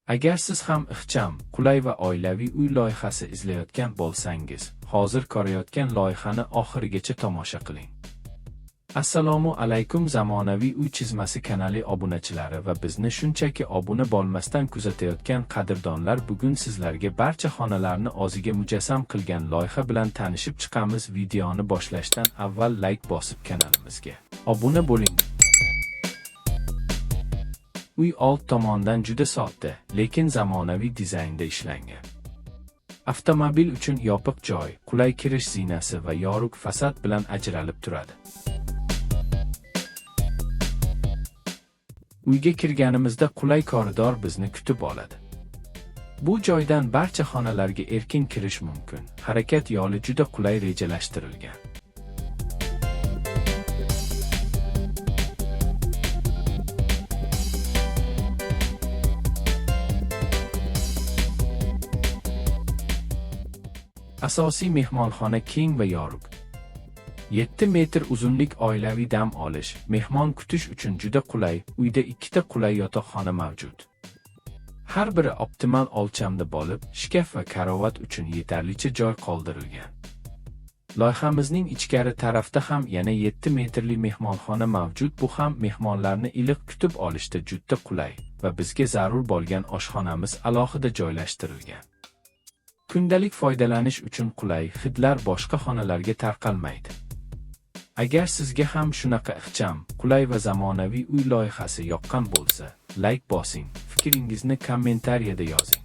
Agar siz ham ixcham, qulay va oilaviy uy loyihasi izlayotgan bo'lsangiz, hozir ko'rayotgan loyihani oxirigacha tomosha qiling. Assalomu alaykum zamonaviy uy chizmasi kanali obunachilari va bizni shunchaki obuna bo'lmasdan kuzatayotgan qadrdonlar, bugun sizlarga barcha xonalarni o'ziga mujassam qilgan loyiha bilan tanishib chiqamiz. Videoni boshlashdan avval like bosib kanalimizga obuna bo'ling. Uy old tomondan juda sodda, lekin zamonaviy dizaynda ishlangan. Avtomobil uchun yopiq joy, qulay kirish zinasi va yorug' fasad bilan ajralib turadi. Uyga kirganimizda qulay koridor bizni kutib oladi. Bu joydan barcha xonalarga erkin kirish mumkin. Harakat yo'li juda qulay rejalashtirilgan. Asosiy mehmonxona keng va yorug'. 7 metr uzunlik oilaviy dam olish, mehmon kutish uchun juda qulay. Uyda 2 ta qulay yotoqxona mavjud. Har biri optimal o'lchamda bo'lib, shkaf va karavot uchun yetarlicha joy qoldirilgan. Loyihamizning ichkari tarafda ham yana 7 metrli mehmonxona mavjud. Bu ham mehmonlarni iliq kutib olishda juda qulay va bizga zarur bo'lgan oshxonamiz alohida joylashtirilgan. Kundalik foydalanish uchun qulay, hidlar boshqa xonalarga tarqalmaydi. Agar sizga ham shunaqa ixcham, qulay va zamonaviy uy loyihasi yoqqan bo'lsa, like bosing, fikringizni kommentariyada yozing.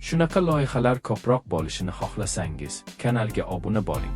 Shunaqa loyihalar ko'proq bo'lishini xohlasangiz, kanalga obuna bo'ling.